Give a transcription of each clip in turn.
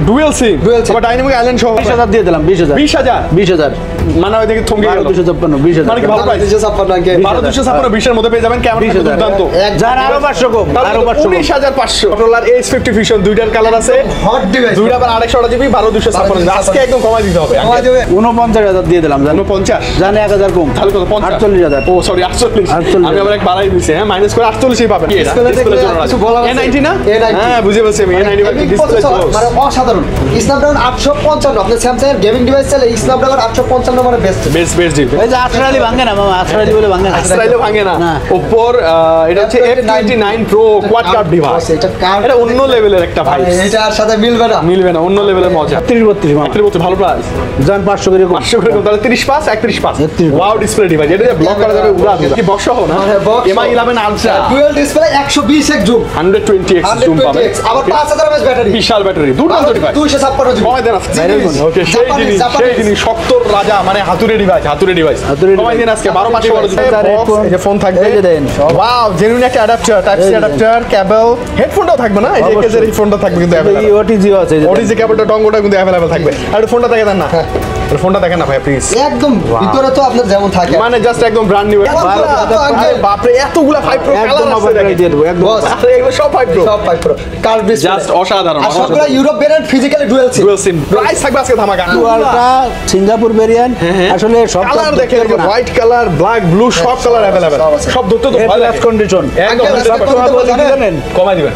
Dual সিম আবার dynamic island সহ 20000 দিয়ে দিলাম 20000 মানে ওই দিকে থমকে গেল 256 20000 মানে কি ভালো প্রাইস 256 20 এর মধ্যে পেয়ে যাবেন ক্যামেরা দুর্দান্ত যার আরো 500 কম আরো 19500 কন্ট্রোলার S50 ফিউশন দুইটার কালার আছে হট ডিভাইস দুইটা আবার 128 জিবি 12256 আজকে একদম কমাই দিতে হবে 49000 দিয়ে দিলাম জানো 50 জানে 1000 কম তাহলে কত 48000 ও সরি 48 আমি আবার এক বাড়াই দিছি হ্যাঁ মাইনাস করে 48 এই পাবেন ডিসপ্লে জন্য আছে A90 না হ্যাঁ বুঝে বলছি আমি A90 ডিসপ্লে মানে অসাধারণ স্ন্যাপড্রাগন 855 আপনি স্যামসাং এর গেমিং ডিভাইস চাইলে স্ন্যাপড্রাগন 855 মানে বেস্ট বেস্ট ডিল এই যে আসরালি ভাঙে না মামা আসরালি বলে ভাঙে না আসরালি ভাঙে না উপর এটা হচ্ছে F29 Pro quad card device এটা অন্য লেভেলের একটা ভাই এটার সাথে মিলবে না অন্য লেভেলের মজা 32 মামা 32 ভালো প্রাইস জান 500 করে কম 500 করে কম তাহলে 31.5 ওয়াও ডিসপ্লে ডিভাইস এটা ব্লক করা যাবে উড়া কি বক্স সহ না MI 11 ultra dual display 120x zoom 120x zoom পাবেন আবার 5000 mAh ব্যাটারি বিশাল ব্যাটারি দুর্দান্ত ডিভাইস 256 জিবি কমাই দেন ওকে সেই জিনিস শক্তর রাজা মানে হাতুড়ে ডিভাইস কমাই দেন আজকে 12500 এই যে ফোন থাকবে এই যে দেন ওয়াও জেনুইন একটা অ্যাডাপ্টার টাইপ সি অ্যাডাপ্টার কেবল হেডফোনটাও থাকবে না এই যে কেজের এই ফোনটা থাকবে কিন্তু अवेलेबल এই ওটিজি আছে ওটিজি কেবলটা ডঙ্গোটা কিন্তু अवेलेबल থাকবে আর ফোনটা দেখে দেন না ফোনটা দেখেন না ভাই প্লিজ একদম ভিতরে তো আপনার যেমন থাকে মানে জাস্ট একদম ব্র্যান্ড নিউ বাপ রে এতগুলা 5 প্রো কালার আছে একদম দিয়ে দেব একদম এগুলো সব 5 প্রো কার্ভ ডিসপ্লে জাস্ট অসাধারণ আর সবগুলা Europe variant physically dual SIM price থাকবে আজকে ধামাকা ডুয়ালটা সিঙ্গাপুর ভেরিয়েন্ট আসলে সব কালার দেখেন হোয়াইট কালার ব্ল্যাক ব্লু সব কালার अवेलेबल সব ধরতে তো ভালো প্লাস কন্ডিশন একদম জানেন কমাই দিবেন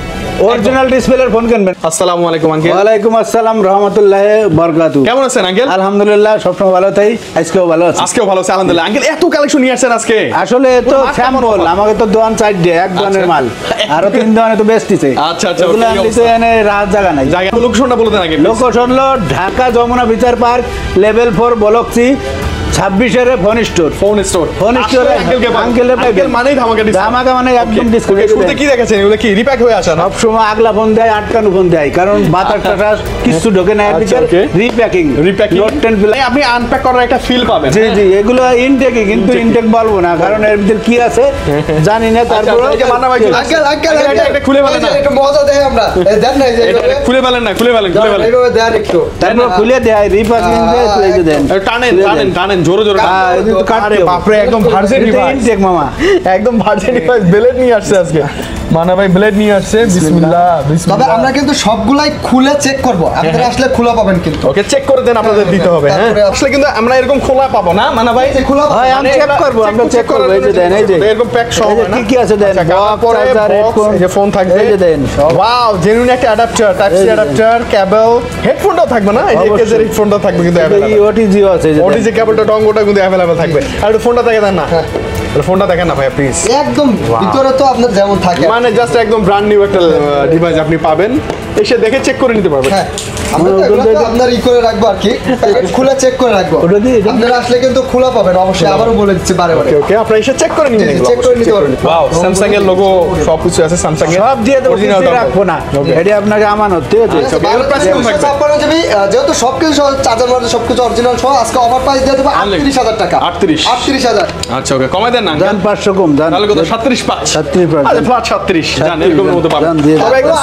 অরিজিনাল ডিসপ্লের ফোন কিনবেন আসসালামু আলাইকুম আঙ্কেল ওয়ালাইকুম আসসালাম রাহমাতুল্লাহি বারাকাতু কেমন আছেন আঙ্কেল আলহামদুলিল্লাহ সবসময় ভালো তাই আজকেও ভালো আছি আজকেও ভালো আছে আলহামদুলিল্লাহ আঙ্কেল এত কালেকশন নিয়ে আসছেন আজকে আসলে তো স্যাম্পল আমাকে তো দোকান সাইড দিয়ে এক দোকানের মাল আরো তিন দোকানে তো বেচতিছে আচ্ছা ওগুলো আনলিতে এনে রাত জায়গা নাই জায়গা লোকেশনটা বলে দেন আগে লোকেশন হলো ঢাকা যমুনা বিচার পার্ক লেভেল 4 ব্লক সি 26 এর ফোন স্টোর আঙ্কেল মানেই ধামাকা মানে একদম ডিসকাউন্ট শুনতে কি দেখেছেন এগুলো কি রিপ্যাক হয়ে আসে না সব সময় আগলা ফোন দেয় আটকানো ফোন দেয় কারণ বাতাসটা কিছু ঢোকে না রিপ্যাকিং নোট 10 প্লাস আপনি আনপ্যাক করার একটা ফিল পাবেন জি জি এগুলো ইনটেকই কিন্তু ইনটেক বলবো না কারণ এর ভিতরে কি আছে জানি না তারপর এই যে মান্না ভাই আঙ্কেল এটা খুলে বলেন না একটু মজা দেয় আমরা দেন না এই যে এটা খুলে বলেন না খুলে বলেন এইভাবে দেন একটু তারপর খুলে দেয় রিপ্যাকিং দেয় তো এই যে দেন টানেন জোরে আরে বাপ রে একদম ভার্জিন ডিভাইস ইনটেক মামা একদম ভার্জিন ডিভাইস ব্লেড নিয়ে আসছে আজকে মানা ভাই ব্লেড নিয়ে আসছে বিসমিল্লাহ তবে আমরা কিন্তু সবগুলাই খুলে চেক করব আপনারা আসলে খোলা পাবেন কিন্তু ওকে চেক করে দেন আপনাদের দিতে হবে হ্যাঁ আসলে কিন্তু আমরা এরকম খোলা পাবো না মানা ভাই যে খোলা হয় আমি চেক করব আমরা চেক করব এই যে দেন এই যে এরকম প্যাক সহ না কি আছে দেন পরে হেডফোন এই যে ফোন থাকবে এই যে দেন ওয়াও জেনুইন একটা অ্যাডাপ্টার টাইপ সি অ্যাডাপ্টার কেবল হেডফোনটাও থাকবে না এই যে কেজের হেডফোনটাও থাকবে কিন্তু अवेलेबल এই ওটিজি আছে যে ওটিজি কেবলটা ডঙ্গোটা কিন্তু अवेलेबल থাকবে আর ফোনটা দেখে দেন না ফোনটা দেখেন না ভাই প্লিজ একদম ভিতরে তো আপনার যেমন থাকে মানে জাস্ট একদম ব্র্যান্ড নিউ একটা ডিভাইস আপনি পাবেন এসে দেখে চেক করে নিতে পারবেন হ্যাঁ আমরা তো আপনার ই করে রাখবো আর কি খুলে চেক করে রাখবো আপনারা আসলে কিন্তু খোলা পাবেন অবশ্যই আবারও বলে দিচ্ছি বারে বারে ওকে আপনারা এসে চেক করে নিবেন চেক করে নিতে পারবেন ওয়াও স্যামসাং এর লোগো সব কিছু আছে স্যামসাং এর সব দিয়ে দেব কিছু রাখবো না এটা আপনাকে আমানত ঠিক আছে এর প্রাইস কত থাকবে যেহেতু সবকিছু চার্জার মার্জার সবকিছু অরিজিনাল সহ আজকে অফার প্রাইস দিয়ে দেবো 38000 টাকা 38000 আচ্ছা ওকে কমাই দেন না জান 500 কম জান তাহলে কত 37.5 37 আরে ফ্ল্যাট 36 জান এরকম মতো পাবেন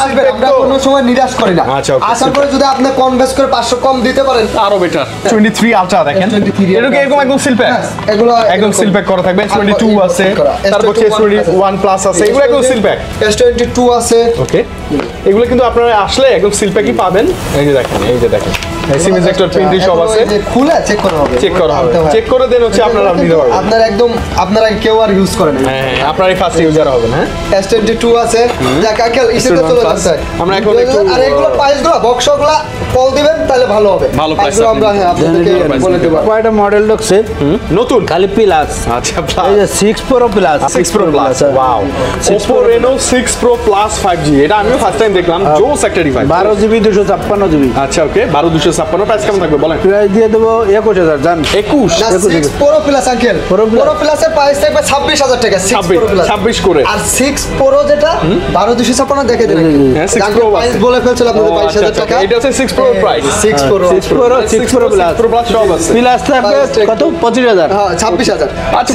আসবে আমরা কোনো সময় নিরাশ করি না আচ্ছা আসার পরে যদি আপনি কম বেশ করে 500 কম দিতে পারেন আরো বেটার 23 আলট্রা দেখেন এরকম একদম সিল প্যাক এগুলো একদম সিল প্যাক করা থাকবে 22 আছে তারপর S21 প্লাস আছে এগুলো একদম সিল প্যাক S22 আছে ওকে এগুলো কিন্তু আপনারা আসলে একদম সিল প্যাকই পাবেন এই যে দেখেন সিম ইনজেক্টর প্রিন্টিং সব আছে খুলে চেক করা হবে চেক করে দেন হচ্ছে আপনারা নিতে পারবেন আপনারা কেউ আর ইউজ করেন না হ্যাঁ আপনারাই ফার্স্ট ইউজার হবেন হ্যাঁ S22 আছে যাক আঙ্কেল ইসেতে চলে যাচ্ছে আমরা এখন একটু আর এগুলো প্রাইসগুলো বক্সগুলো কল দিবেন তাহলে ভালো হবে ভালো প্রাইস আমরা আপনাদেরকে বলে দেব কয়টা মডেল ঢুকছে নতুন খালি প্লাস আচ্ছা এই যে 6 Pro plus 6 Pro plus wow Oppo Reno 6 Pro Plus 5G এটা আমিও ফার্স্ট টাইম দেখলাম জোস একটা ডিভাইস 12 জিবি 256 জিবি আচ্ছা ওকে 12 256 প্রাইস কেমন থাকবে বলেন প্রাইস দিয়ে দেব 21000 জান 21 6 Pro Plus আঙ্কেল Pro Plus-এর প্রাইস থাকবে 26000 টাকা 6 Pro Plus 26 করে আর 6 Pro যেটা 12256 দেখে দিন হ্যাঁ 6 Pro প্রাইস বলে ফেলছিল আপনাদের 22000 টাকা এটা হচ্ছে 6 Pro price 6 Pro 6 Pro plus সব আছে প্লাস থাকবে কত 25000 হ্যাঁ 26000 আচ্ছা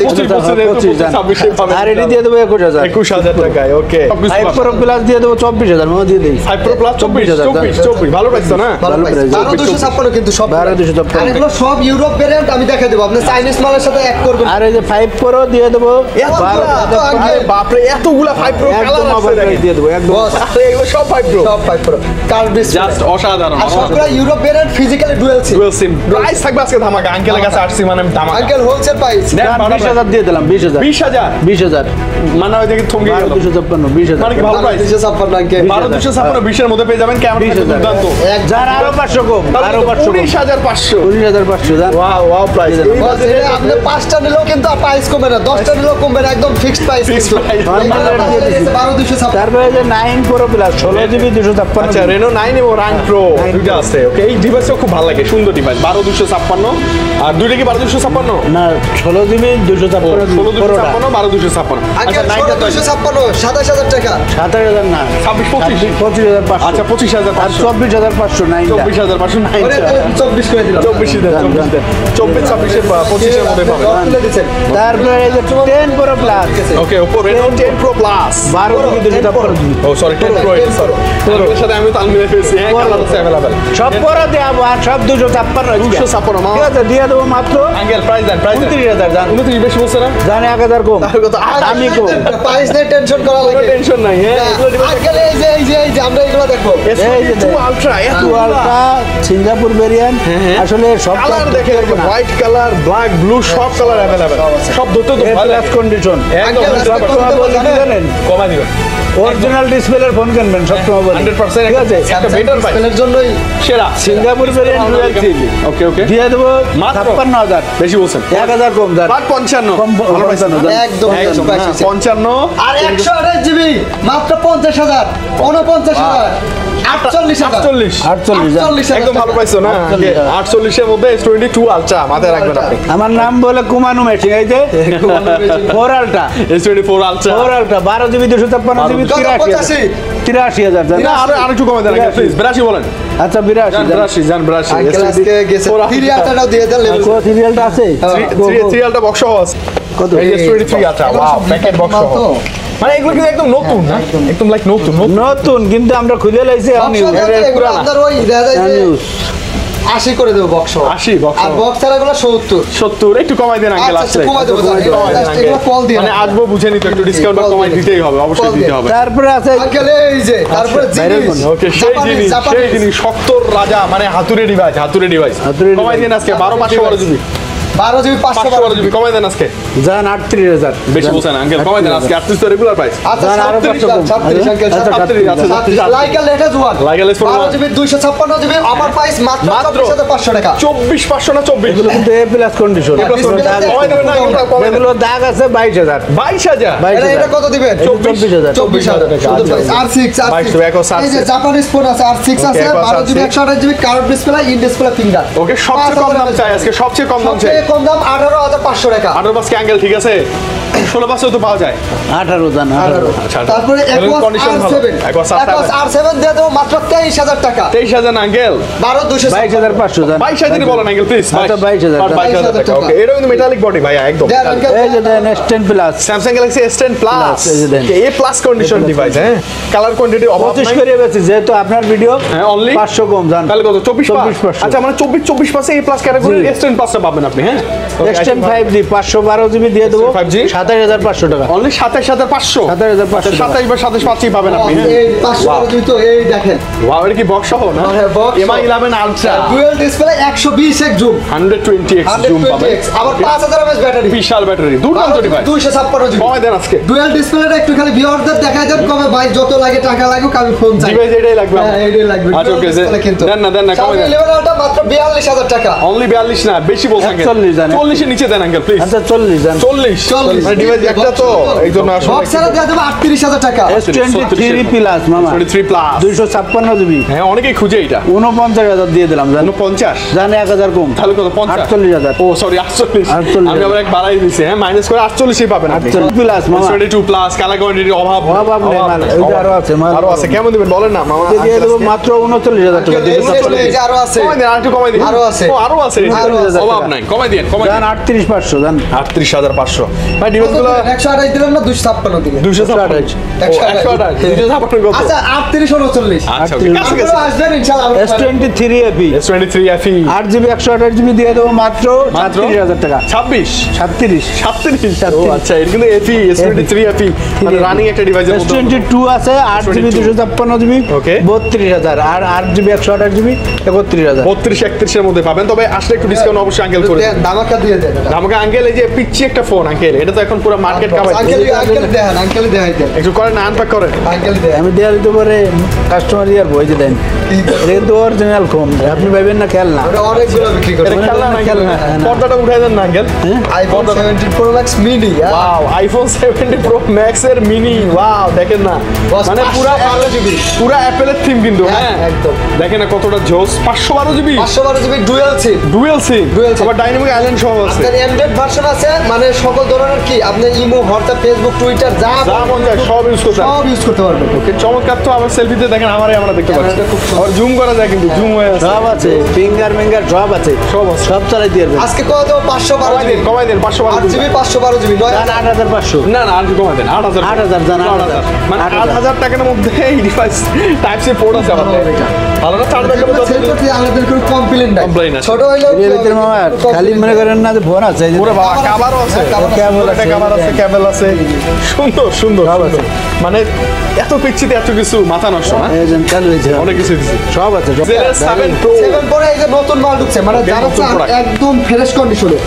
25 আর এটি দিয়ে দেব 21000 21000 টাকায় ওকে 5 Pro প্লাস দিয়ে দেব 24000 মধ্যে দিয়ে দেই 5 Pro Plus 24 ভালো প্রাইস তো না? ভালো প্রাইস। 12256 কিন্তু সব 12256 আর এগুলো সব ইউরোপ ভেরিয়েন্ট আমি দেখাই দেব আপনি চাইনিজ মালের সাথে এক করবেন আর এই যে 5 Pro দিয়ে দেব বাপরে এতগুলা 5 Pro কালার একদম আছে আবার দিয়ে দেব একদম বস আরে এগুলো সব 5 Pro সব 5 Pro কার্ভ ডিসপ্লে জাস্ট অসাধারণ আর সবগুলো Europe variant physically dual SIM dual SIM price থাকবে আজকে ধামাকা আঙ্কেলের কাছে আসছি মানে ধামাকা আঙ্কেল হোলসেল প্রাইস 20000 দিয়ে দিলাম 20000 20000 মানে ওই দেখি থমকে গেল 256 মানে কি ভালো প্রাইস 256 আঙ্কেল 12256 20 এর মধ্যে পেয়ে যাবেন ক্যামেরা দুর্দান্ত এক যার আরো 500 কম আরো 500 কম 19500 19500 জান ওয়াও প্রাইস এই বস, বাজেটে এটা আপনি 5টা নিলেও কিন্তু প্রাইস কমবে না 10টা নিলেও কমবে না একদম ফিক্সড প্রাইস Fixed কিন্তু price। 12256 তারপরে যে 9 Pro Plus 16GB 256 আচ্ছা রেনো 9 এবং রান প্রো দুইটা আছে ওকে এই ডিভাইসও খুব ভালো লাগে সুন্দর ডিভাইস 12256 আর দুইটা কি 12256 না 16GB 256 পুরোটা 12256 আঙ্কেল 256 27000 টাকা 27000 না 26 আচ্ছা 25500 আর 24500 9টা 24509 ওরে তাহলে 24 করে দিলাম 24 দেন 24 26 25 এর মধ্যে পাবেন তুলে দিচ্ছেন তারপরে এই যে 10 Pro Plus ওকে Oppo Reno 10 Pro Plus 12GB 256 ও সরি 10 Pro সরি এর সাথে আমি তাল মিলে ফেলছি হ্যাঁ কালার আছে अवेलेबल সব পরে দেব আর সব 256 256 মা ঠিক আছে দিয়ে দেবো মাত্র আঙ্কেল প্রাইস দেন 29000 জান 29 বেশি বলছ না জানে 1000 কম তাহলে কত আমি কম প্রাইস নিয়ে টেনশন করা লাগে টেনশন নাই হ্যাঁ আঙ্কেল এই যে আমরা এগুলো দেখবো এই যে টু আলট্রা এত আলট্রা সিঙ্গাপুর ভেরিয়েন্ট আসলে সব কালার দেখে হোয়াইট কালার ব্ল্যাক ব্লু সব কালার अवेलेबल সব দুটো তো ভালো প্লাস কন্ডিশন একদম জানেন কমা দিবেন অরিজিনাল ডিসপ্লের ফোন কিনবেন সব সময় বলি 100% ঠিক আছে একটা বেটার প্রাইস এর জন্যই সেরা সিঙ্গাপুর ভেরিয়েন্ট ডুয়াল সিম ওকে ওকে দিয়ে দেবো মাত্র 56000 বেশি বলছেন 1000 কম জান 55 কম ভালো প্রাইস একদম একদম প্রাইস হচ্ছে 55 আর 128 জিবি মাত্র 50000 49000 48 একদম ভালো প্রাইস না 48 এর মধ্যে S22 আলট্রা মাথায় রাখবেন আপনি আমার নাম বলে কুমানু মেশিং এই যে 4 ultra S24 ultra 4 ultra 12GB 256GB 83000 জান না আর একটু কমে দেন প্লিজ 82 বলেন আচ্ছা 82 জান 82 আঙ্কেল আজকে গেছে সিরিয়ালটাও দিয়ে দেন লেভেল কো সিরিয়ালটা আছে 3 আলট্রা বক্স সহ আছে কত এই S23 ultra wow packet box সহ মানে এগুলো কিন্তু একদম নতুন না একদম লাইক নতুন নতুন কিন্তু আমরা খুলে লাইছি আমি এগুলো আপনার ওই দেখা যায় যে নিউজ 80 করে দেব বক্স 80 বক্স আর বক্স ছাড়াগুলো 70 70 একটু কমাই দেন আঙ্কেল আচ্ছা, আসলে কমাই দেবো, এগুলো কল দিয়ে মানে আসবো বুঝে নিতে একটু ডিসকাউন্ট কমাই দিতেই হবে অবশ্যই কল দিতে দিয়ে। হবে তারপরে আছে আঙ্কেল এই যে তারপরে জিনিস ওকে সেই জিনিস শক্তর রাজা মানে হাতুড়ে ডিভাইস হাতুড়ে কমাই device। দেন আজকে 12 জিবি 12 জিবি 512 জিবি কমাই দেন আজকে জান 38000 বেশি বলছেন আঙ্কেল কমাই দেন আজকে 38 তো রেগুলার প্রাইস আচ্ছা জান আরো 37 আঙ্কেল আচ্ছা, 37 আছে 37 Laika latest one Leica latest one। 12 GB 256 GB আমার প্রাইস মাত্র 24500 টাকা 24500 না 24 এগুলো কিন্তু এ প্লাস কন্ডিশন কমাই দেবেন না এগুলো কমাই দেন এগুলো দাগ আছে 22000 22000 এটা কত দিবেন 24000 24000 টাকা শুধু প্রাইস R6 এই যে জাপানিজ ফোন আছে R6 আছে 12 GB 128 GB curve display in display finger ওকে সবচেয়ে কম দাম চাই আজকে সবচেয়ে কম দাম চাই সবচেয়ে কম দাম 18500 টাকা 18 পাঁচ অ্যাঙ্গেল ঠিক আছে 16 পাঁচেও তো পাওয়া যায় 18 জান 18 আচ্ছা তারপরে কন্ডিশন ভালো Aquos R7 দিয়ে দেবো মাত্র 23000 টাকা 23000 আঙ্কেল 12200 22500 জান 22000 বলেন আঙ্কেল প্লিজ আচ্ছা, 22000 টাকা ওকে এটা কিন্তু মেটালিক বডি ভাইয়া একদম এই যে দেন S10 plus Samsung Galaxy S10 plus এই যে দেন। এ প্লাস কন্ডিশন ডিভাইস হ্যাঁ কালার কোয়ান্টিটি অভাব 25 নাই করে বেশি যেহেতু আপনার ভিডিও হ্যাঁ অনলি 500 কম জান তাহলে কত 24 24,500 আচ্ছা মানে 24 পাশে এ প্লাস ক্যাটাগরির জি। S10 প্লাসটা পাবেন আপনি হ্যাঁ S10 5G 512 জিবি দিয়ে দেবো 5G 27500 টাকা অনলি 27500 27500 27 বা 27 পাবেন আপনি হ্যাঁ এই 500 দুই তো এই দেখেন ওয়াও এটা কি বক্স সহ না হ্যাঁ, box সহ। MI 11 আলট্রা ডুয়াল ডিসপ্লে 120 এক জুম 120x জুম পাবেন 120x আবার 5000 mAh ব্যাটারি বিশাল ব্যাটারি দুর্দান্ত ডিভাইস 256 জিবি কমাই দেন আজকে ডুয়াল ডিসপ্লেটা একটু খালি ভিউয়ারদের দেখায় দেন কবে ভাই যত লাগে টাকা লাগুক আমি ফোন চাই ডিভাইস এটাই লাগবে হ্যাঁ এটাই লাগবে আচ্ছা ওকে দেন না কমাই দেন লেভেলটা মাত্র 42000 টাকা অনলি 42 না বেশি বলছেন 41 জানেন। 40 এর নিচে দেন আঙ্কেল প্লিজ আচ্ছা 40 জান 40 মানে ডিভাইস একটা তো এইজন্য আসলে বক্সারে দিয়ে দেব 38000 টাকা S23 প্লাস মামা 23 প্লাস 256 জিবি হ্যাঁ অনেকেই খুঁজে এটা 49000 দিয়ে দিলাম জান 49 জানে 1000 কম তাহলে কত 50 48000 ও সরি 48 48 আমি আবার এক বাড়াই দিয়েছি হ্যাঁ মাইনাস করে 48 পাবেন আপনি 48 প্লাস মামা 22 প্লাস কালার কোয়ান্টিটি অভাব অভাব নেই মাল এইটা আরো আছে মাল আরো আছে কেমন দিবেন বলেন না মামা দিয়ে দেবো মাত্র 39000 টাকা এই যে আরো আছে কমাই দেন আরেকটু কমাই দিন আরো আছে। ও আরো আছে আরো আছে। অভাব নাই কমাই দেন, কমাই জান 38500 জান 38500 ভাই ডিভাইসগুলো 128 দিলেন না 256 দিলেন 256 256 কত আচ্ছা 3839 আচ্ছা ওকে কাছে গেছে আসবেন ইনশাআল্লাহ S23 FE S23 FE 8GB 128GB দিয়ে দেবো মাত্র 37000 টাকা 37 ও আচ্ছা এটা কিন্তু FE S23 FE মানে রানিং একটা ডিভাইসের মতো S22 আছে 8GB 256GB Okay. 32000 আর 8GB 128GB 31000 32 31 এর মধ্যে পাবেন তবে আসলে একটু ডিসকাউন্ট অবশ্যই আঙ্কেল করে দেন দামাকা দিয়ে দেন আমাকে আঙ্কেল এই যে পিচ্ছি একটা ফোন আঙ্কেল এটা তো এখন পুরো মার্কেট কাভার আঙ্কেল দেখাই দেন একটু করেন না আনপ্যাক করেন আঙ্কেল দেন আমি দেওয়া দিতে পারে কাস্টমার ইয়ার বই যে দেন এটা কিন্তু অরিজিনাল ফোন আপনি ভাবেন না খেল না ওটা অনেকগুলো বিক্রি করে এটা খেলনা না আঙ্কেল পর্দাটা উঠাই দেন না uncle iPhone 17 Pro Max mini wow iPhone 17 pro max এর মিনি ওয়াও দেখেন না মানে পুরো 512 GB পুরো অ্যাপেলের থিম কিন্তু হ্যাঁ একদম দেখেন না কতটা জোস 512 GB 512 GB dual SIM dual SIM Dual SIM। আবার ডাইনামিক আইল্যান্ড সহ আছে আপনার অ্যান্ড্রয়েড ভার্সন আছে মানে সকল ধরনের কি আপনি ইমো হোয়াটসঅ্যাপ ফেসবুক টুইটার যা যা মন যায় সব ইউজ করতে সব ইউজ করতে পারবেন ওকে চমৎকার তো আবার সেলফিতে দেখেন আমারই আমরা দেখতে পাচ্ছি ক্যামেরাটা খুব সুন্দর। আর জুম করা যায় কিন্তু জুম হয়ে আছে সব আছে ফিঙ্গার সব আছে সব আছে। সব চালাই দিয়ে পারবেন আজকে কত 512 কমাই দেন 512 8 GB 512 GB জান 8500 না না আর কমাই দেন 8000 8000 জান 8000 মানে 8000 8000 টাকার মধ্যে এই ডিভাইস টাইপ সি পোর্ট আছে আমাদের ভালো না চার টাকার মধ্যে সেল করতে আমাদের কোনো কমপ্লেইন নাই Complaint আছে। ছোট হইলেও এর ভিতরে মামা খালি মনে করেন না যে ফোন আছে এই যে ওরে বাবা কাভারও আছে কেবল আছে, কাভার আছে কেবল আছে সুন্দর সুন্দর সব সুন্দর। আছে। মানে এত পিচ্ছিতে এত কিছু মাথা নষ্ট না এই যে চালু হয়েছে অনেক কিছু দিছি সব আছে সব। ZS7 Pro 7 পরে এই যে নতুন মাল ঢুকছে মানে Okay, যারা নতুন চান product। একদম ফ্রেশ কন্ডিশনে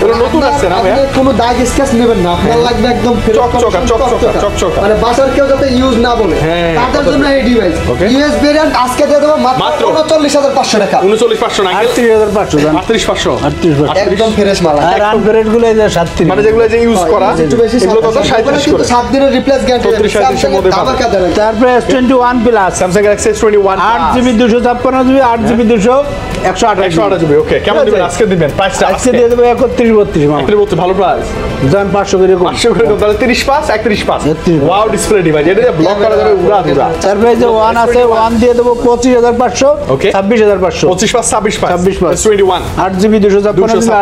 এগুলো নতুন আসছে না ভাইয়া কোনো দাগ স্কেচ নেবেন না আপনার লাগবে একদম fresh চকচকা, condition, চকচকা, চকচকা। মানে বাসার কেউ যাতে ইউজ না বলে হ্যাঁ, তাদের কথা জন্য এই ডিভাইস Okay. ইউএস ভেরিয়েন্ট আজকে দিয়ে দেবো মাত্র মাত্র 39500 টাকা 39500 না 38500 জান 38500 38 একদম ফ্রেশ মাল আর আনগ্রেড গুলো এই যে 37 মানে যেগুলো যে ইউজ করা একটু বেশি এগুলো কত 37 করে 7 দিনের রিপ্লেস গ্যারান্টি 37 এর মধ্যে পাবেন। ধামাকা দেন তারপরে S21 plus Samsung Galaxy S21 8GB 256GB 8GB 128 128 GB ওকে কেমন দিবেন আজকে দিবেন প্রাইসটা আজকে দিয়ে দেবো 31 মামা এর মধ্যে ভালো প্রাইস জান 500 করে কম 500 করে কম, তাহলে 30 pass 31 pass 31 wow display device এটা ব্লক করা যাবে উড়া উড়া তারপরে এই যে 1 আছে 1 দিয়ে দেবো 25500 Okay. 26500 25 pass 26 pass 26 pass. S21 8GB 256GB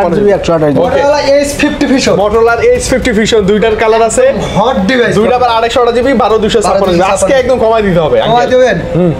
8GB 128 Motorola H50 Fusion Motorola H50 Fusion দুইটার কালার আছে হট ডিভাইস দুইটা আবার 258 জিবি 12256 আজকে একদম কমাই দিতে হবে কমাই দেবেন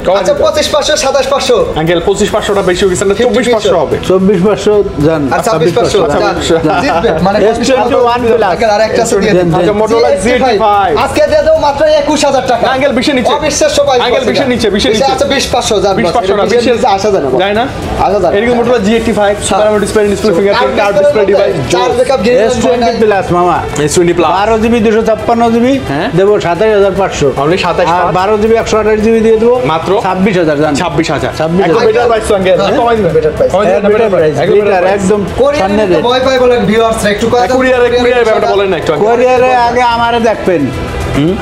কমাই আচ্ছা দিতে হবে। 25500 27500 আঙ্কেল 25500 টা বেশি হয়ে গেছে না 24500 হবে 24500 জান আর 26500 আচ্ছা, জিতবেন মানে S21 plus। আর একটা আছে দিয়ে দিন আচ্ছা Motorola Z5 আজকে দিয়ে দাও মাত্র 21000 টাকা আঙ্কেল বিশে নিচে অবিশ্বাস্য প্রাইস আঙ্কেল বিশে নিচে বিশে নিচে আচ্ছা 20500 জান 20500 না বিশে বিশে আসা জানা যায় না 8000 এদিকে Motorola G85 super AMOLED display fingerprint card display device চার ব্যাকআপ S20 প্লাস মামা S20 প্লাস 12GB 256GB হ্যাঁ। দেবো 27500 আপনি 27 আর পাস 12GB 128GB দিয়ে দেবো মাত্র 26000 জান 26000 26,000 একদম বেটার প্রাইস তো আঙ্কেল কমাই দিবেন better price। কমাই দিবেন বেটার প্রাইস লিটার একদম কোরিয়ান সামনে রেট ভয় পাই বলেন ভিউয়ার্স একটু কথা কুরিয়ারে ব্যাপারটা বলেন না একটু আগে। কোরিয়ারে আগে আমারে দেখবেন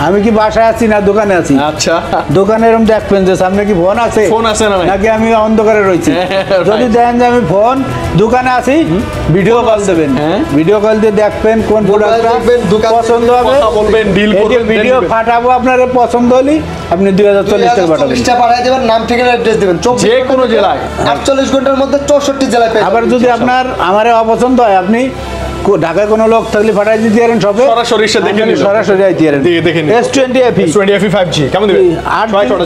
আমি কি বাসায় আছি না দোকানে আছি আচ্ছা দোকানে এরকম দেখবেন যে সামনে কি ফোন আছে ফোন আছে না নাই? নাকি আমি অন্ধকারে রয়েছি হ্যাঁ, যদি right. দেখেন যে আমি ফোন দোকানে আছি ভিডিও কল দেবেন হ্যাঁ। ভিডিও কল দিয়ে দেখবেন কোন প্রোডাক্টটা দেখবেন, দোকান পছন্দ হবে কথা বলবেন ডিল এই যে করবেন ভিডিও ফাটাবো আপনার পছন্দ হলে আপনি 2040 টাকা পাঠাবেন 40টা পাঠিয়ে দেবেন নাম ঠিকানা অ্যাড্রেস দিবেন যে কোনো জেলায় 48 ঘন্টার মধ্যে 64 জেলায় পেয়ে আবার যদি আপনার আমারে অপছন্দ হয় আপনি ঢাকায় কোনো লোক থাকলে ফাটাই দিতে পারেন সবে সরাসরি এসে দেখে নিল। সরাসরি আইতে পারেন দেখে নিল। S20 FE S20 FE 5G কেমন দিবেন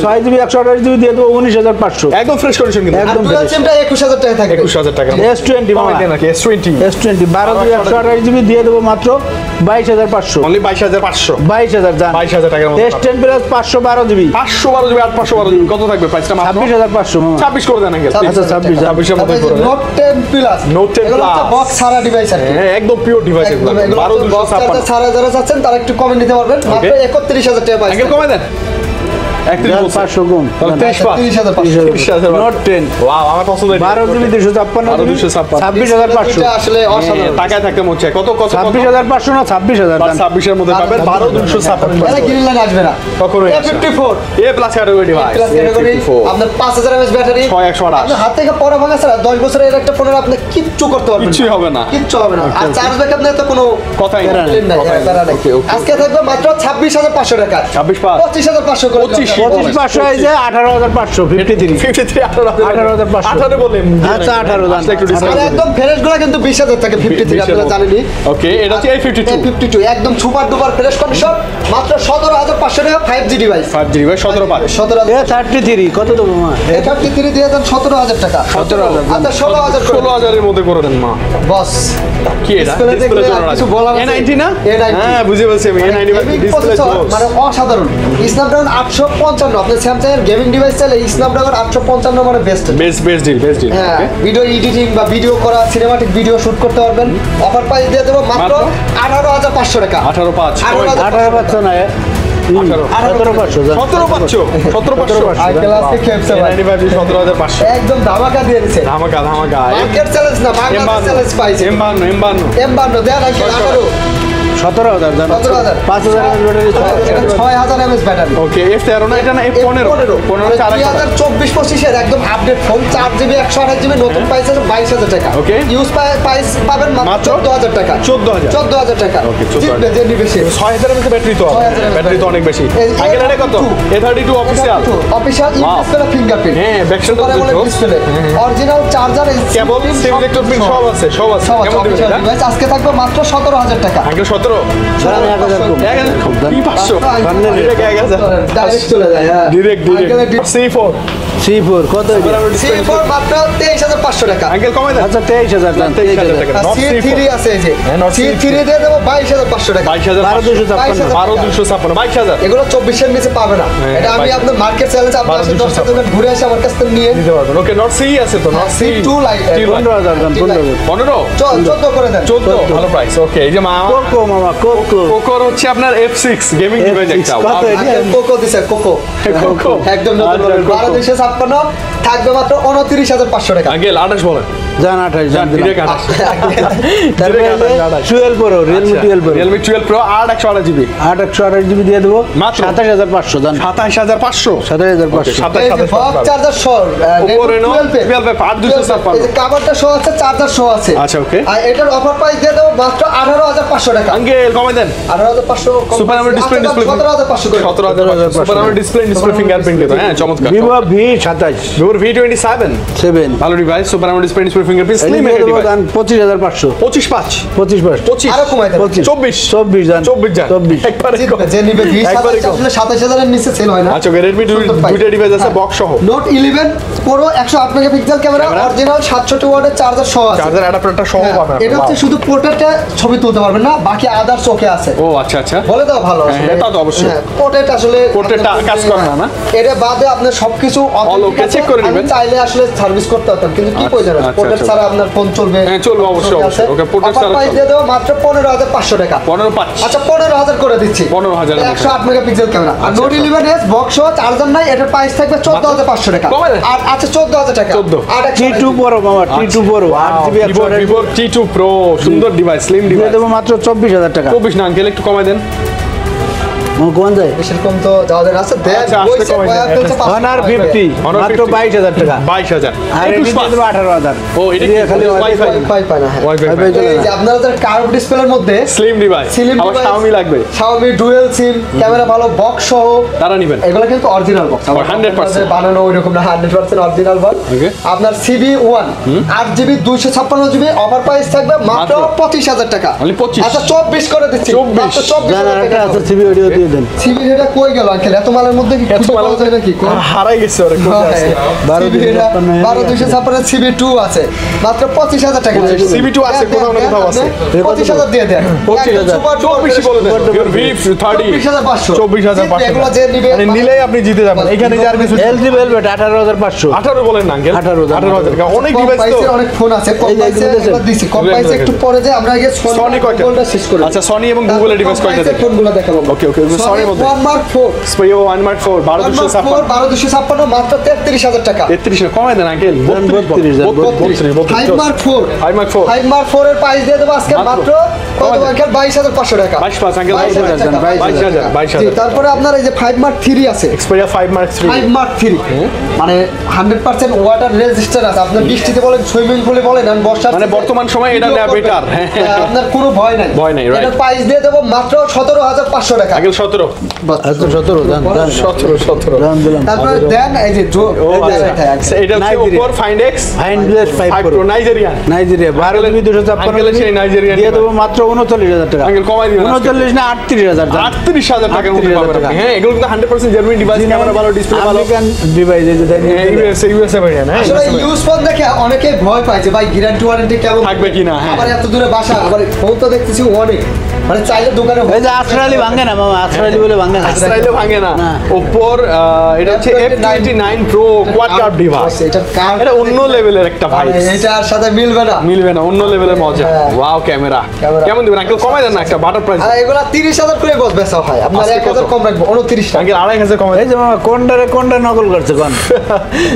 6GB 128GB দিয়ে দেবো 19500 একদম ফ্রেশ কন্ডিশন কিন্তু একদম ডুয়াল fresh। সিমটা 21000 টাকা থাকবে 21000 টাকা S20 মামা কমাই দেন নাকি S20 S20 12GB 128GB দিয়ে দেবো মাত্র 22500 অনলি 22500 22000 জান 22000 টাকার মধ্যে S10 plus 512GB 512 GB 8512 GB কত থাকবে প্রাইসটা মাত্র 26500 মামা 26 করে দেন আঙ্কেল আচ্ছা, 26 26 এর মধ্যে করে দেন note 10 plus Note 10 Plus। Box সারা ডিভাইস আছে হ্যাঁ একদম পিওর ডিভাইস এগুলো 12256 সারা যারা চাচ্ছেন তারা একটু কমেন্ট দিতে পারবেন মাত্র 31000 টাকা পাইছেন আঙ্কেল কমাই দেন 31 বলছে 500 কম তাহলে 30 পাস 30500 নোট 10 ওয়াও আমার পছন্দ 12GB 256GB 26500 আসলে অসাধারণ টাকায় থাকতে মনে কত কত 26500 না 26000 জান 26 এর মধ্যে পাবেন 12256 এটা গ্রিন লাইন আসবে না কখনোই আসে না। A54 A plus category device plus category আপনার 5000 mAh ব্যাটারি 6128 আপনার হাত থেকে পড়া ভাঙা ছাড়া 10 বছরের একটা ফোনের আপনি কিচ্ছু করতে পারবেন কিচ্ছুই হবে না। কিচ্ছু হবে না আর চার্জ ব্যাকআপ নিয়ে তো কোনো কথাই না complaint নাই, কথাই না। প্যারা নাই। Okay, okay. আজকে থাকবে মাত্র 26500 টাকা 26 পাস 25500 করে 25 25,500 এই যে 18,500 53 53 18,500 18 বলেন আচ্ছা 18 দাম একটু ডিসকাউন্ট একদম ফ্রেশ গুলো কিন্তু 20,000 টাকা 53 আপনারা জানেনই। ওকে এটা হচ্ছে A52 A52 একদম সুপার ডুপার ফ্রেশ কন্ডিশন মাত্র 17,500 টাকা 5G ডিভাইস 5G ভাই 17 17,000 এ 33 কত দেবো মা 33 দিয়ে দেন 17,000 টাকা 17,000 আচ্ছা 16,000 করে 16,000 এর মধ্যে করে দেন মা বস কি এটা Display ডিসপ্লে দেখলে জন্য কিছু বলার আছে? A90 না A90 হ্যাঁ বুঝে বলছি আমি A90 গেমিং ডিসপ্লে প্রসেসর মানে অসাধারণ স্ন্যাপড্রাগন 855 আপনি স্যামসাং এর গেমিং ডিভাইস চাইলে স্ন্যাপড্রাগন 855 মানে বেস্ট বেস্ট ডিল হ্যাঁ ভিডিও এডিটিং বা ভিডিও করা সিনেমাটিক ভিডিও শুট করতে পারবেন অফার প্রাইস দিয়ে দেবো মাত্র 18,500 টাকা 18,500 18,500 না 17,500 আর ক্লাসে খেপছে ভাই 17,500 একদম ধামাকা দিয়ে দিয়েছে ধামাকা মার্কেট চ্যালেঞ্জ না মার্কেট চ্যালেঞ্জ পাইছে M52 দেন আগে 17,000 দাম 17,000 5,000 ব্যাটারি 6,000 mAh ব্যাটারি ওকে F13 না এটা না F15 2024-25 এর একদম আপডেট ফোন 4GB 128GB নতুন প্রাইস আছে 22,000 টাকা Okay. ইউজ প্রাইস পাবেন মাত্র 14,000 টাকা 14,000 টাকা Okay, 14,000 জিতবে যে নিবে সে 6,000 এর ব্যাটারি তো 6,000 এর ব্যাটারি তো অনেক বেশি এই আগে এটা কত A32 official official Wow. Display fingerprint হ্যাঁ ব্যাকসাইড পরে বলে ডিসপ্লে অরিজিনাল চার্জার কেবল সিম ইলেকট্রিক সব আছে কেমন দিবেন এটা ডিভাইস আজকে থাকবে মাত্র 17,000 টাকা আগে 17 500 ডাইরেক্ট চলে যায় হ্যাঁ ডিরেক্ট C4 C4 কত C4 মাত্র 23,500 টাকা আঙ্কেল কমাই দেন আচ্ছা 23,000 দাম 23,000 টাকা আর C3 আছে এই যে C3 দিয়ে দেবো 22,500 টাকা 22,256 22,000 এগুলো 24 এর নিচে পাবে না এটা আমি আপনার মার্কেট চ্যালেঞ্জ আপনার 10 টাকা ঘুরে আসে আমার কাছ থেকে নিয়ে দিতে পারবেন ওকে নট সি আছে তো নট সি C2 লাইট 15,000 দাম 15 14 করে দেন 14 ভালো প্রাইস ওকে এই যে কোকো মামা কোকো কোকোর হচ্ছে আপনার F6 গেমিং ডিভাইস একটা কত কোকো দিছে কোকো কোকো একদম নতুন মডেল 12,256 থাকবে মাত্র 29,500 টাকা আঙ্কেল 28 বলেন জান 28 জান ডিরেক্ট 28 তারপরে 12 Pro Realme 12 Pro Realme 12 Pro 828 GB 828GB দিয়ে দেবো মাত্র 27,500 জান 27,500 27,500 এই যে বক্স চার্জার সহ Oppo Reno 12 8256 এই যে কভারটা সহ আছে চার্জার সহ আছে আচ্ছা ওকে আর এটার অফার প্রাইস দিয়ে দেবো মাত্র 18,500 টাকা আঙ্কেল কমাই দেন 18,500 সুপার আমোলেড ডিসপ্লে 17,500 করে 17,500 সুপার আমোলেড ডিসপ্লে ফিঙ্গারপ্রিন্ট তো হ্যাঁ চমৎকার Vivo V27 Vivo V27 7 ভালো device super AMOLED display fingerprint slim দিয়ে দেবো ডিভাইস দাম 25,500 25 25 আরো কমাই দেন 24 জান 24 জান 24 একবারে জিতবে, যে নিবে একবারে 20,000 আসলে 27,000 এর নিচে সেল হয় না আচ্ছা Redmi দুইটা ডিভাইস আছে বক্স সহ note 11 Pro 108 megapixel camera original 760 ওয়াটের চার্জার সহ আছে চার্জার অ্যাডাপ্টারটা সহ হ্যাঁ, পাবেন এটা হচ্ছে শুধু পোর্ট্রেটে ছবি তুলতে পারবেন না বাকি আদার চোখে আছে ও আচ্ছা আচ্ছা বলে দাও ভালো হ্যাঁ, আসলে তা তো অবশ্যই। পোর্ট্রেট আসলে পোর্ট্রেটটা কাজ করে না, না? এটা বাদে আপনার সবকিছু All-okay আছে। check করে আমি নেবেন। চাইলে আসলে সার্ভিস করতে পারতাম কিন্তু কি আচ্ছা, প্রয়োজন আচ্ছা, পোর্ট্রেট আচ্ছা। ছাড়া আপনার ফোন চলবে হ্যাঁ, চলবে, অবশ্যই, চলবে, অবশ্যই। আছে। Okay, portrait Offer ছাড়া price চলবে। দিয়ে দেবো মাত্র 15,500 টাকা 15,500 আচ্ছা 15,000 করে দিচ্ছি 15,000 এর মধ্যে। 108 মেগাপিক্সেল ক্যামেরা আর আচ্ছা, নোট আচ্ছা। 11s বক্স সহ চার্জার নাই এটার প্রাইস থাকবে 14,500 টাকা কমে দেন। আর আচ্ছা 14,000 টাকা 14 আর T2 Pro মামা T2 Pro 8GB Vivo T2 Pro সুন্দর ডিভাইস স্লিম দিয়ে ডিভাইস দেবো মাত্র 24,000 টাকা 24 না আঙ্কেল একটু কমাই দেন কোন যায় সেরকম তো যাওয়াদের আছে দেখ আচ্ছা, আসলে বইছে কমাই দেন। বয়া ফেলছে 500 Honor টাকা। 50 Honor মাত্র 50 22,000 টাকা 22,000 আর এটি দিয়ে দেবো 18,000 ও এটা দিয়ে খালি খালি ওয়াইফাই Wi-Fi পায় না, হ্যাঁ। ওয়াইফাই Wi-Fi চলে এই না। যে আপনারা যারা কার্ভ ডিসপ্লের মধ্যে স্লিম ডিভাইস Slim আবার device, Xiaomi লাগবে Xiaomi ডুয়াল সিম ক্যামেরা ভালো বক্স সহ তারা নেবেন এগুলো কিন্তু অরিজিনাল বক্স 100% বানানো ওইরকম না 100% অরিজিনাল বক্স Okay. আপনার CB1 8GB 256GB offer price থাকবে মাত্র মাত্র 25,000 টাকা Only 25 আচ্ছা 24 করে দিচ্ছি 24 মাত্র জান 24,000 একটা টাকা আছে সিবি অডিও দিয়ে দেন সিবি এটা কই গেল আঙ্কেল এত মালের মধ্যে কি এত খুঁজে মালের পাওয়া যায় নাকি হারাই গেছে ওরে কোথায় আছে 12,256 CB2 আছে মাত্র 25,000 টাকা CB2 আছে, কোথাও না কোথাও আছে। 25,000 দিয়ে দেন 25,000 24 বলে দেন Your V30 24,500 এগুলো যে নিবে মানে নিলেই আপনি জিতে যাবেন এখানে যার কিছু LG Velvet 18,500 18 বলেন না আঙ্কেল 18,000 টাকা অনেক কম ডিভাইস তো প্রাইসের অনেক ফোন আছে কম এই যে প্রাইসে এগুলো এগুলো দিছি কম এগুলো প্রাইসে দেখেন। একটু পরে যে আমরা আগে Sony কয়টা? ফোনটা শেষ করি আচ্ছা Sony এবং Google এর ডিভাইস কয়টা দেখেন ফোনগুলো দেখাবো Okay, okay, Sony এর মধ্যে। One Mark 4 Sprio 1 Mark 4 12,256 12,256 মাত্র 33,000 টাকা 33 কমাই দেন আঙ্কেল 32 5 Mark 4 5 Mark 4 5 Mark 4 এর প্রাইস দিয়ে দেবো আজকে মাত্র। মাত্র কত কমাই দেন। আঙ্কেল 22,500 টাকা 22 আঙ্কেল 22,000 টাকা, 22,000 জি, তারপরে আপনার এই যে 5 Mark 3 আছে Xperia 5 Mark 3 5 Mark 3 মানে 100% ওয়াটার রেজিস্টার আছে আপনার বৃষ্টিতে বলেন সুইমিং পুলে বলেন আর বর্ষার মানে বর্তমান সময়ে এটা নেওয়া better, হ্যাঁ। আপনার কোনো ভয় নাই ভয় নাই, right. এটার প্রাইস দিয়ে দেবো মাত্র 17,500 টাকা আঙ্কেল 17 আচ্ছা 17 দান 17 দান দিলাম। তারপরে দেন এই যে এটা হচ্ছে Oppo Find X Find X 5 Pro Nigerian Nigeria 12 GB 256 uncle সেই নাইজেরিয়ান দিয়ে দেবো মাত্র 39000 টাকা। আঙ্কেল কমাই দিবেন 39 না 38000 টাকা। 38000 টাকার মধ্যে 38,000 পাবেন টাকা। আপনি। হ্যাঁ এগুলো কিন্তু 100% জেনুইন ডিভাইস, ক্যামেরা ভালো, ডিসপ্লে ভালো, আমেরিকান ডিভাইস এই যে দেখেন। USA variant. হ্যাঁ আসলে ইউজ ফোন দেখে অনেকে ভয় পায় যে ভাই গ্যারান্টি ওয়ারেন্টি কেমন থাকবে কিনা। হ্যাঁ আবার এত দূরে বাসা, আবার ফোন তো দেখতেছি অনেক, মানে চাইলে দোকানে এই যে আসরালি ভাঙে না মামা, আসরালি বলে ভাঙে না। আস্ট্রাইলে ভাঙে না। না। ওপ্পোর এটা হচ্ছে F29 Pro quad curve device. এটা কার্ভ এটা অন্য লেভেলের একটা ভাই, এটার সাথে মিলবে না। মিলবে না, অন্য লেভেলের মজা। হ্যাঁ। ওয়াও ক্যামেরা কেমন দিবেন আঙ্কেল? কমাই দেন না একটা বাটার প্রাইস। আর এগুলা 30,000 করে বস বেচা হয়, আপনার আজকে 1000 কত? কম রাখবো, 29 টাকা। আঙ্কেল 2500 কমাই এই যে মামা কোনটা নকল করছে কোন?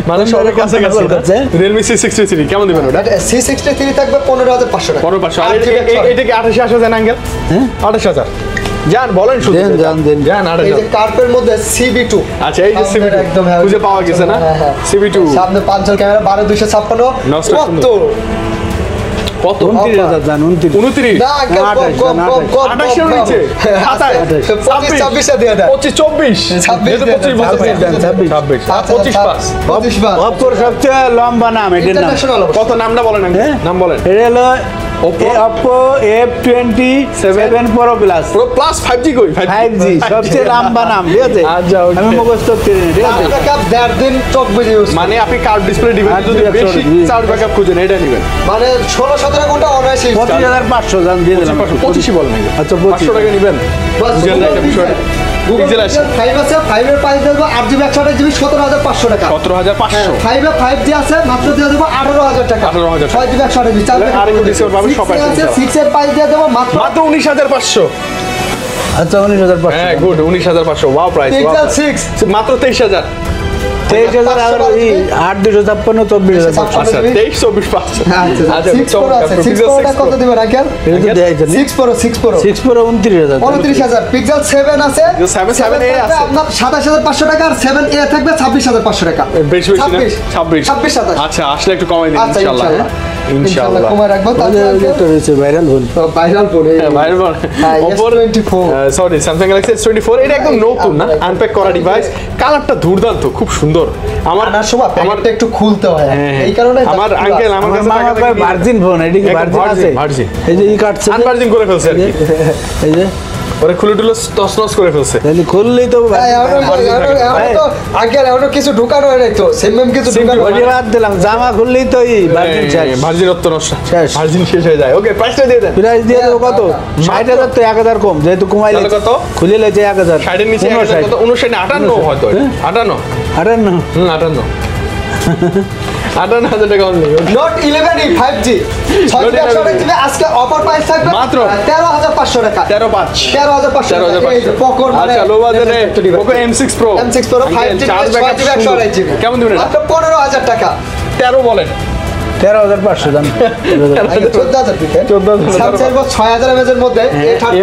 মানে সবার কাছে নকল করছে। Realme C63 কেমন দিবেন ওটা? এটা C63 থাকবে 15,500 টাকা। 15,500। আর 8 GB এটা কি 28,000 দেন আঙ্কেল? হ্যাঁ 28,000 জান বলেন শুধু দেন, জান দেন। জান এই যে 28,000। কার্ভের মধ্যে CB2, আচ্ছা এই যে CB2 একদম হ্যাঁ, খুঁজে পাওয়া গেছে না? হ্যাঁ, হ্যাঁ। CB2 সামনে 5 ক্যামেরা, 12,256 নষ্ট কত? কত? 29,000 জান 29। 29 না আঙ্কেল, কম 28 এর নিচে 27 26 দিয়ে দেন। 25 24 26 যেহেতু 25 বলতে 26 দেন, 26 26 আচ্ছা, 25 পাস 25 বার। অপোর সবচেয়ে লম্বা নাম এটার নাম। ইন্টারন্যাশনাল কত নামটা বলেন আঙ্কেল? হ্যাঁ? নাম বলেন। এটা হলো Oppo? Oppo F27 Pro Plus পুরো প্লাস 5G কই 5G সবচেয়ে লম্বা নাম, ঠিক আছে? আচ্ছা, okay. আমি মুখস্থ করি না, ঠিক আছে? চার্জ ব্যাকআপ 1.5 দিন চোখ বুজে ইউজ, মানে আপনি কার্ড ডিসপ্লে ডিভাইস যদি 8GB বেশি storage, চার্জ ব্যাকআপ খুঁজেন এটা নেবেন। মানে 16-17 ঘন্টা অনায়াসে ইউজ করা। 25,500 জান দিয়ে দিলাম। 25 বলেন আঙ্কেল। আচ্ছা 500 টাকা নেবেন। বাস, বুঝলেন না এটা বিষয়টা? Google Pixel আছে। Pixel 5 আছে, 5 এর প্রাইস দেবো 8GB 128GB 17,500 টাকা। 17,500 5 এ 5G আছে, মাত্র দিয়ে দেবো 18,000 টাকা। 18,000 টাকা। 6GB 128GB, 4 আর একটু discount পাবেন, সব আছে 6 এর প্রাইস দিয়ে দেবো মাত্র মাত্র 19,500। আচ্ছা 19,500 হ্যাঁ গুড 19,500 ওয়াও প্রাইস Pixel 6 মাত্র 23,000। 23,000 আর ওই 8,256 24,500। আচ্ছা 23 24 500। আচ্ছা 6 Pro আছে, 6 Proটা কত দিবেন আঙ্কেল? এটা তো দেয় জানি। 6 Pro 6 Pro 29,000 29,000। Pixel 7 আছে, 7A আছে। আপনার 27,500 টাকা, আর 7A থাকবে 26,500 টাকা। বেশি বেশি না 26 26 আচ্ছা আসলে একটু কমাই দিন আচ্ছা ইনশাআল্লাহ। ইনশাআল্লাহ কমায় রাখবো। ওদের একটা রয়েছে viral phone. Viral phone viral Oppo sorry Samsung Galaxy S24 এটা একদম নতুন না, আনপ্যাক করা ডিভাইস, কালারটা দুর্দান্ত, খুব সুন্দর। আমার আনার সময় প্যাকেটটা একটু খুলতে হয়, এই কারণে আমার আঙ্কেল আমার কাছে মামা কয় ভার্জিন ফোন, এটা কি ভার্জিন আছে? ভার্জিন এই যে ই কাটছে যে, আনভার্জিন করে ফেলছে আর কি, এই যে ওরে খুলে টুলে তছনছ করে ফেলছে। তাহলে খুললেই তো আঙ্কেল এখনো কিছু ঢুকানো হয় নাই তো, সেম কিছু ঢুকানো হয় ওই বাদ দিলাম, জামা খুললেই তো এই ভার্জিন শেষ। ভার্জিনত্ব নষ্ট, শেষ। ভার্জিন শেষ হয়ে যায়। ওকে প্রাইসটা দিয়ে দেন। প্রাইস দিয়ে দেবো কত? 60,000 তো 1,000 কম, যেহেতু কমাইলে তাহলে কত? খুলে লেছে 1,000 ষাটের নিচে 59 কত? 59 58 হয়তো, 58 58 58,000 টাকা অনলি। নোট 11 5G 6GB আজকে অফার প্রাইস থাকবে মাত্র 13,500 টাকা। 13,500 এই যে Poco মানে আচ্ছা লো বাজেটে Poco M6 Pro M6 Pro 5G charge backup 6GB কেমন দিবেন এটা? মাত্র 15,000 টাকা। 13 বলেন 13,500 দাম। 14,000 দিবেন। 14,000 Samsung 6000 mAh এর মধ্যে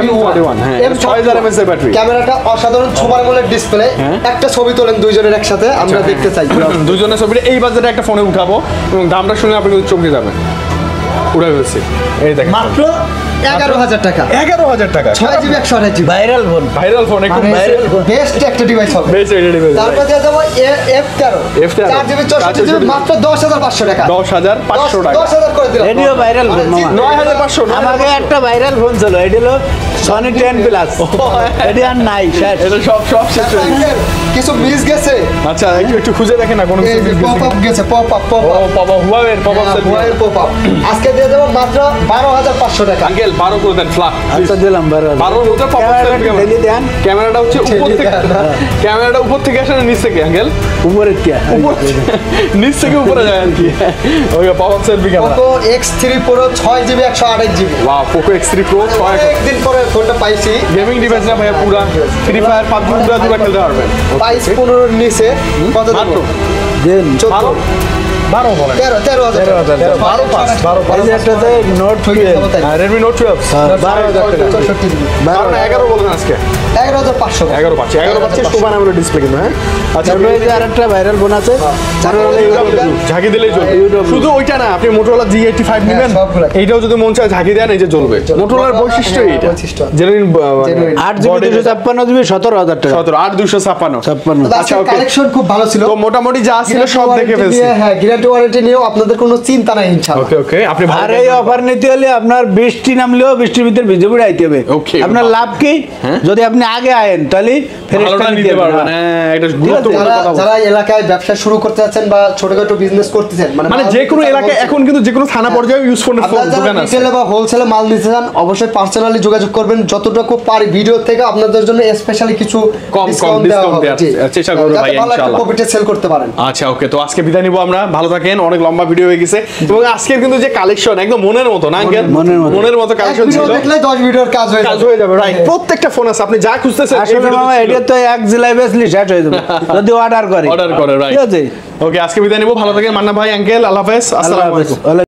M41 হ্যাঁ 6000 mAh এর ব্যাটারি। ক্যামেরাটা অসাধারণ, সুপার অ্যামোলেড ডিসপ্লে। একটা ছবি তোলেন দুইজনের একসাথে, আমরা দেখতে চাই। দুজনের ছবিটা এই বাজেটে একটা ফোনে উঠাবো এবং দামটা শুনে আপনি কিন্তু চমকে যাবেন। উড়ে ফেলছি, এই দেখেন মাত্র 11,000 টাকা, 11,000 টাকা 6GB 128GB। Viral phone. Viral phone একদম বেস্ট একটা ডিভাইস হবে। বেশ এটা ডিভাইস তারপর দিয়ে যাবো F13 F13 4GB 64GB মাত্র 10,500 টাকা। 10,500 টাকা 10,000 করে দিলাম। রেডিও ভাইরাল ফোন মামা। 9,500 আমাকে একটা ভাইরাল ফোন ছিল, এটা হলো Sony 10 Plus, এটা আর নাই শেষ। এটা সব শেষ হয়ে গেছে। কিছু মিস গেছে, আচ্ছা একটু খুঁজে দেখেন না কোনো কিছু miss গেছে পপ আপ গেছে, পপ আপ ও বাবা হুয়াওয়ের pop up set pop up আজকে দিয়ে দেবো মাত্র 12,500 টাকা। আঙ্কেল 12 করে দেন ফ্ল্যাট আচ্ছা দিলাম 12 মধ্যে পপ আপ সেট ডেলি দেন ক্যামেরাটা হচ্ছে উপর থেকে, ক্যামেরাটা উপর থেকে আসে না নিচ থেকে আঙ্কেল? উপরে টিয়া উপর নিচ থেকে উপরে যায় আর কি। ওই pop up set camera Poco X3 Pro 6GB 128GB। Wow Poco X3 Pro 6 একদিন পরে ফোনটা পাইছি, গেমিং ডিভাইস না ভাইয়া, পুরা ফ্রি ফায়ার PUBG পুরা খেলতে পারবেন। প্রাইস 15 নিচে কত মাত্র দেবো? দেন 14 12 বলেন 13,000 এই যে একটা আছে নোট 12 Redmi Note 12 12,000 টাকা 64 জিবি 11 বলবেন আজকে 11,500 11 পাচ্ছি শোভা নামের ডিসপ্লে কিন্তু হ্যাঁ আচ্ছা তারপরে এই যে আরেকটা ভাইরাল ফোন আছে ঝাঁকি দিলেই চলবে শুধু ওইটা না আপনি Motorola G85 নেবেন সবগুলো। এইটাও যদি মন চায় ঝাঁকি দেন এই যে জ্বলবে Motorola বৈশিষ্ট্য এইটা বৈশিষ্ট্য। জেনুইন 8GB 256GB 17,000 টাকা 8,256 56 আজকে কালেকশন খুব ভালো ছিল তো মোটামুটি যা ছিল সব দেখে ফেলছি হ্যাঁ গ্যারান্টি ওয়ারেন্টি নিয়েও আপনাদের কোনো চিন্তা নাই ইনশাআল্লাহ ওকে আপনি আর এই অফার নিতে হলে আপনার বৃষ্টি নামলেও বৃষ্টির ভিতরে ভিজে পড়ে আইতে হবে Okay, আপনার লাভ কি যদি আপনি আগে আয়েন তাহলে ফেরেশতা ভালোটা নিতে পারবেন হ্যাঁ এটা গুরুত্বপূর্ণ যারা কথা যারা এলাকায় ব্যবসা শুরু করতে যাচ্ছেন বা ছোটখাটো বিজনেস করতেছেন মানে যে কোনো এলাকায় এখন কিন্তু যে কোনো থানা পর্যায়ে ইউজ ফোনের আপনারা যারা দোকান আছে রিটেলে বা হোলসেলে মাল নিতে চান অবশ্যই পার্সোনালি যোগাযোগ করবেন যতটুকু পারি ভিডিও থেকে আপনাদের জন্য স্পেশালি কিছু কম ডিসকাউন্ট দেওয়া discount হবে দেওয়ার জি। চেষ্টা করবো যাতে ভাই, ভালো একটা ইনশাআল্লাহ। প্রফিটে সেল করতে পারেন আচ্ছা ওকে তো আজকে বিদায় নিবো আমরা ভালো থাকেন অনেক লম্বা ভিডিও হয়ে গেছে এবং আজকের কিন্তু যে কালেকশন একদম মনের মতো না আঙ্কেল মনের মতো। এক কালেকশন ভিডিও ছিল দেখলে 10 ভিডিওর কাজ হয়ে যাবে রাইট প্রত্যেকটা ফোন আছে আপনি যা খুঁজতেছেন আসলে মামা এটা তো এক জেলায় বেসলি শেষ হয়ে যাবে যদি অর্ডার করে অর্ডার করে রাইট ঠিক আছে ওকে আজকে বিদায় নিবো ভালো থাকেন মান্না ভাই আঙ্কেল আল্লাহ হাফেজ আসসালামু আলাইকুম